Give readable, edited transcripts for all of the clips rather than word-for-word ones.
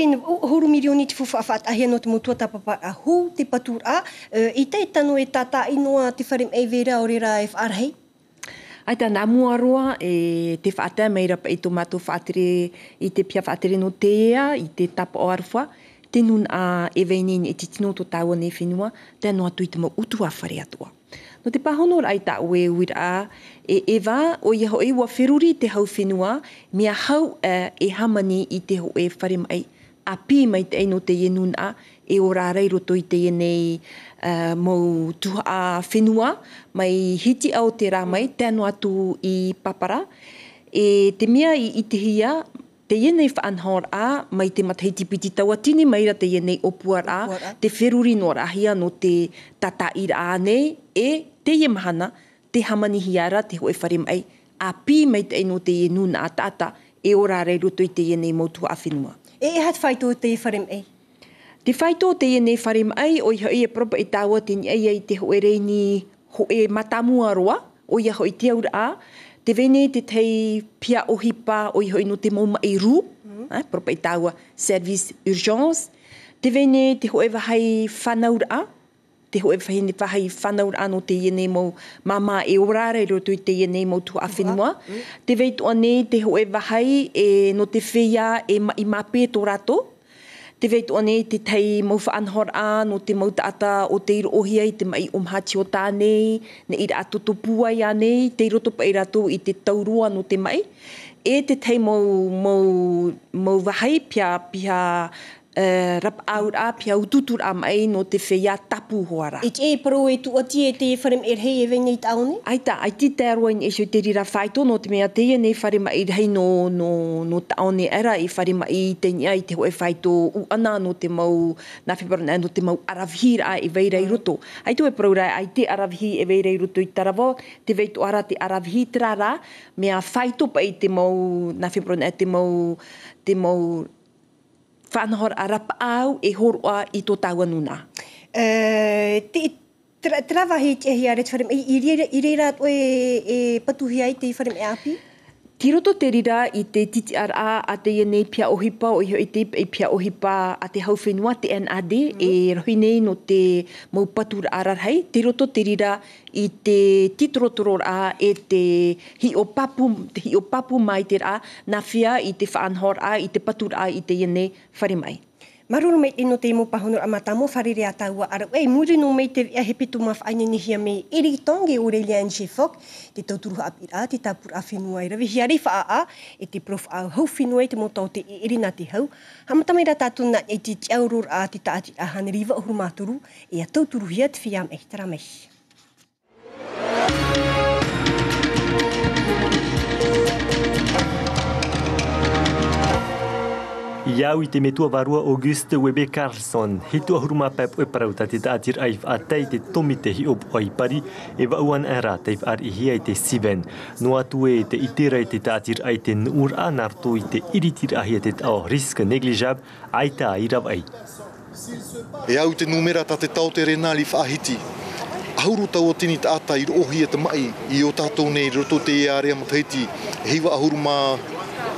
Catherine, huru milioni te fuwhaafat ahia no te motua tapapa a hu te patura. I te tano e tata inoa te wharim ei vera o rera e whaarhei? Ai tā nā mua roa e te whaatea meira pa i tō mātou whaatere i te pia whaatere no te ea, i te tapa o arwha. Te nun a e veinini e te tino tō tāua ne whenua, te anō atu i te mau utu a whare atua. No te pahono rai tā ue uira e ewa o ia hoi wa whiruri te hau whenua, mea hau e hamani i te ho e whare mai. A pi mai te eino te yenun a e o rārei roto i te yenei mau tuha a whenua, mai hiti au te rā mai, te anu atu i papara. E te mea i te hia, te yenei whaanhor a, mai te matahiti piti taua tini maira te yenei opua rā, te whiruri no rahia no te tata i rā nei, e te ye mahana, te hamani hiara, te hoe whare mai, a pi mai te eino te yenun a tata, e o rārei roto i te yenei mau tuha a whenua. E hat whaito te wharem ei? Te whaito te yenei wharem ei, o iho e propa i tāua te ni ei te hoe reini ho e matamua roa, o iho i te aura a, te vene te tei pia ohipa o iho ino te mauma i ru, propa i tāua service urgence, te vene te hoe wahai whanaura a, te hoe wahai whanaura no te yenei mau mama e orare roto i te yenei mau tu a whenua, te veitu ane te hoe wahai e no te whia e i mape tō rato, te veitu ane te tei mau whaanhor a no te mau taata o te iro ohia i te mai umhati o tānei, ne ira ato topua i anei, te roto pa i rato i te taurua no te mai, e te tei mau wahai pia rap aur a pia ututur a mai no te whea tapu hoara. E te e paro e tuati e te wharem e rhei e venga i taone? Ai te te aroa i esio te rira whaito no te mea te nei wharema i rhei no taone era i wharema i te nia i te hoe whaito uana no te mau, na whiparona no te mau aravhira i veira i roto. Ai tu e paro rai ai te aravhi e veira i roto i Tarawa, te veitu ara te aravhi trara, mea whaito pa i te mau, na whiparona te mau whanahor a rapa au e horoa i tō tāua nuna. Te rawahi te ahi are te wharem, i reira atu e patuhi ai te wharem e api? Ki roto te rira i te titi ara a te yenei pia ohipa, o iho i te pia ohipa a te hau whenua, te NAD, e rohi nei no te mau patura ararhei. Te roto te rira i te titorotoro a e te hi o papu mai te ra, na whia i te whaanhor a, i te patura a i te yenei whare mai. Maruru mei ino te mo pahonor a matamo wharere a taua ara. Ei, muri no mei te via he pitu mawhaine ni hia mei iri tonge o Aurelian Shefok, te tauturu apira, te tapura a whenua i rawi. Hia rei wha a, e te prof a hau whenua i te motau te iri na te hau. Hamatamira tātuna e te tiaurur a te taati a haneriwa o hurumāturu, e a tauturu hia te whiam e tara mei. Iau i te metua varua Auguste Webe Carlson, he tua huruma pep e parauta te tātir aif a tei te tomi te hi op oi pari e wauan era teif ar i hia i te siven. No atu e te itera i te tātir ai te nuur a narto i te iritir ahia te tau riska neglijab ai tā i raw ai. E au te numera ta te tau te renali whaahiti. Ahuru tau o tini tāta i rohi e te mai i o tātou nei roto te earea matahiti. Heiwa ahuru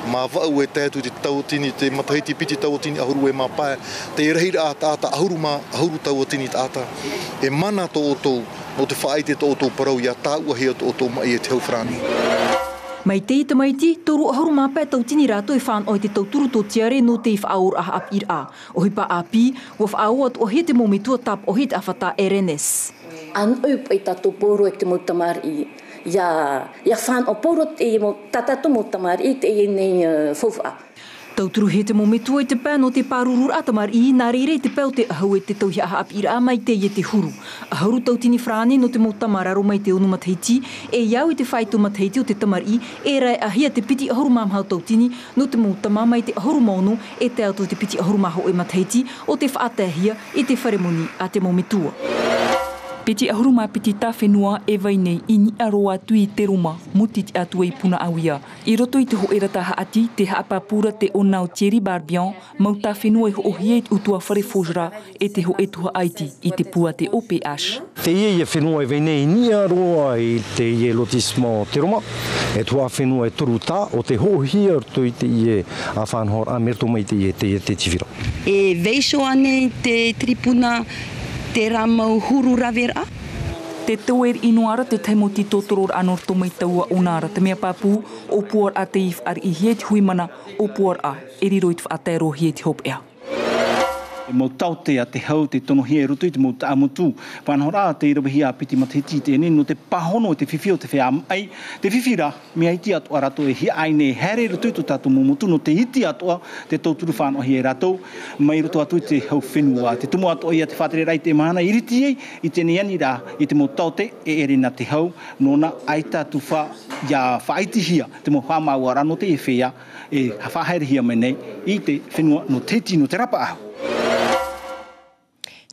ma wau e tētu te tau tini, te matahiti piti tau tini ahuru e mā pae. Te reira a tāta ahuru tau o tini tāta. E mana tō otou, no te whaite tō otou parau i a tāua hea tō otou mai e te hauwhrani. Mai te i te maiti, toru ahuru māpea tau tini rātou e whaan oi te tauturu tō tiare no te i whaaur aha ap ir a. O hipa api, wa whaau at o he te momitua tap o he te awhata RNS. An up i tato poro e te mautamar i ia whan o poro te tatato mautamar i te nei whauwha. Tauturu he te mometua i te pēn o te pārurur atamar i nā reire te pēo te ahau e te tauhi aha ap ira mai te i te huru. Ahuru tautini whrāne no te mautamar aro mai te onu matahiti, e iau i te whaitu matahiti o te tamar i, e rai ahia te piti ahuru mamhau tautini no te mautama mai te ahuru maunu e te auto te piti ahuru maho e matahiti o te whaatahia i te wharemoni a te mometua. Peti ahuruma peti tā whenua e vai nei I ni aroa tui te roma muti te atua I puna awia. I roto I te ho era taha ati te haapapura te onau Thierry Barbian mau tā whenua I ho ohie utua whare fōjra e te ho e tuha aiti I te pua te OPH. Te ie whenua e vai nei ni aroa I te ie lotissement te roma e tua whenua e toru tā o te ho hia roto I te ie a whanhor a merto mai te ie te tivira. E veiso ane te tripuna te ramau huru ravera? Te tauer inuara te taimoti totoror anor tomai taua onara te mea papu o puar a te if ar I hiet huimana o puar a eriroit whaatero hiet hop ea. E mo taute a te hau te tono hia e roto I te mo ta amutu. Whanhora te irawahia piti matahiti te ene no te pahono te whiwhio te whea ai. Te whiwhira mea iti atua rato e hia aine here roto I to tātou momotu no te iti atua te tauturu whanau hia rato. Mai roto atu te hau whenua. Te tumo atua I te whatere rai te mahana iriti ei I te neani rā I te mo taute e erena te hau. Nona ai tātu wha ia whaiti hia te mo whamau arano te e whea e whahere hia mai nei I te whenua no te tino te rapa ahu.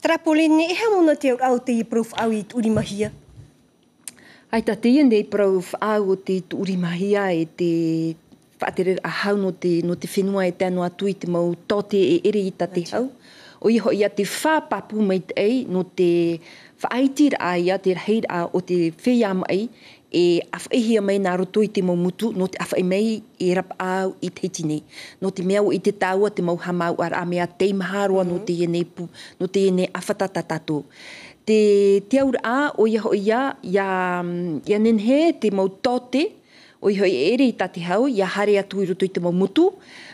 Trapolene, e hamona te au te I prof au I turimahia? Ai ta te nei prof au o te turimahia e te whaatere a hau no te whenua e tēnu atu I te mau tote e ere I ta te hau. O iho ia te whapapu mai te ei no te whaaitir a ia te reir a o te whea mai e awhaihia mai nā roto I te mau mutu no te awhai mai e rap au I te hiti nei. No te mea o I te tāua te mau hamau ar a mea teimaharoa no te ienei pu, no te ienei awhatatatato. Te aura a o iho ia nenhe te mau tote o iho I ere I ta te hau ia hare atu I roto I te mau mutu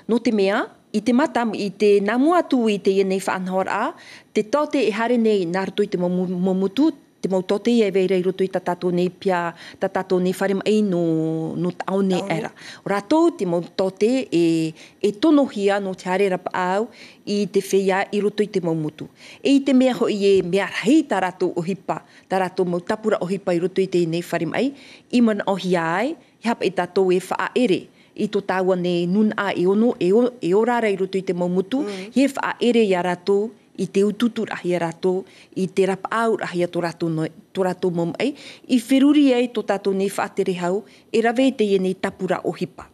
no te mea I te matam, I te namu atu I te ienei whaanhor a, te tote e hare nei nā roto I te mau mutu, te mau tote I veira I roto I tatato nei pia, tatato nei wharem ei no taone era. O rato te mau tote e tonohia no te hare rapa au I te whea I roto I te mau mutu. E I te mea hoi e mea rahi ta rato o hipa, ta rato mau tapura o hipa I roto I te nei wharem ei, I mana o hiai, I hapa I tato e wha ere. I to tāua ne nun a e ono, e orara I roto I te mau mutu, he wha ere I a rato, I te ututu rahi a rato, I te rapa au rahi a to rato mom ai, I whiruri ai to tātou nei whaatere hau, e rawe te ienei tapura o hipa.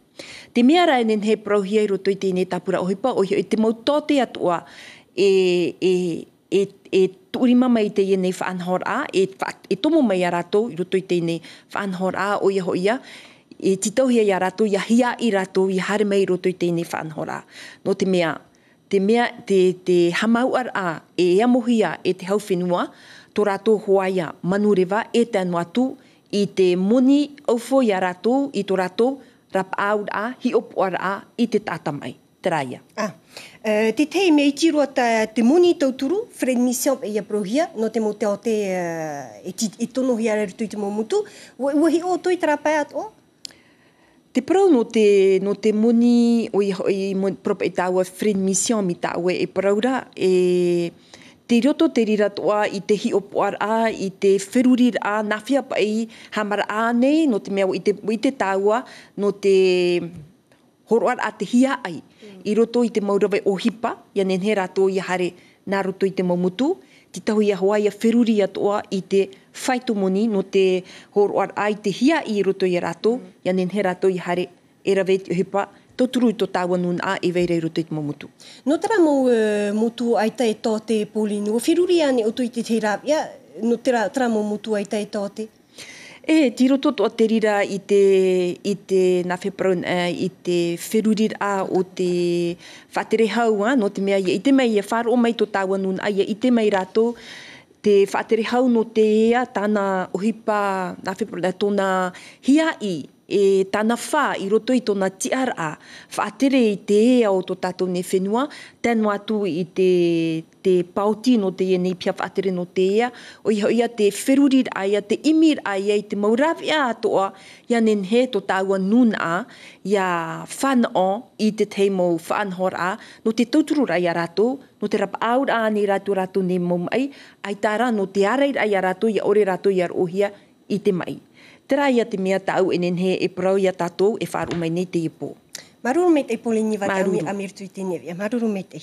Te mea rai nen he prauhia I roto I te ienei tapura o hipa, o te mau tote atua e tuurima mai te ienei whaanhor a, e tomo mai a rato I roto I te ienei whaanhor a o ia ho ia, e titauhia I a rato, ia hia I rato, I hare mai roto I tēnei whanhora. No te mea, te hamau ar a, e amohia e te hau whenua, tō rato hoaia manurewa e te anu atu, I te moni aufo I a rato, I tō rato rap aud a, hi opo ar a, I te tātamai. Te raia. Te tei mei tiroa te moni tauturu, Fred Mission e ia prohia, no te mo te o te e tonohia re rutu I te mo mutu, wahi o toi tarapai ato? Te parau no te moni o I propa I tāua Fred Mission mi tāua e paraura e te roto te rira toa I te hi opoar a, I te whirurir a, nawhia pai hamara a nei, no te mea I te tāua, no te horoar a te hia ai. I roto I te maurawe o hipa, ia nen he rato I hare nā roto I te maumutu, ti tahu ia hoa ia whiruri atoa I te whaito moni no te horoar a I te hia I roto I rato, ia nen he rato I hare e rawe o hipa, toturu I to tāua nun a I veira I roto I te maumutu. No tera mau mutu ai tai tō te Paulino, o whiruri ane o tui te te rāpia, no tera mau mutu ai tai tō te? E, tiro toto te rira I te nawhi praun I te whirurir a o te whatere hau, no te mea I te mei e wharo o mai to tāua nun a I te mei rato, te whatere hau no te ea, tāna ohipa, nawhi praun, tōna hia e tāna whā I roto I tōna tiar a, whaatere I te ea o tō tātou ne whenua, tēnu atu I te pauti no te ienei pia whaatere no te ea, o ia te whirurir a ia, te imir a ia, I te maurawi a atoa, ia nen he tō tāua nun a, ia whanao I te teimo whaanhor a, no te tauturu rai a rato, no te rapa aur a ni rato ne mom ai tāra no te areir ai a rato, ia ore rato I ar ohia I te mai. Tera ia te mea tau enen he e parau ia tātou e wharu mai nei te ipo. Maruru me te Paulini wata a mirtu I te nevia. Maruru me te.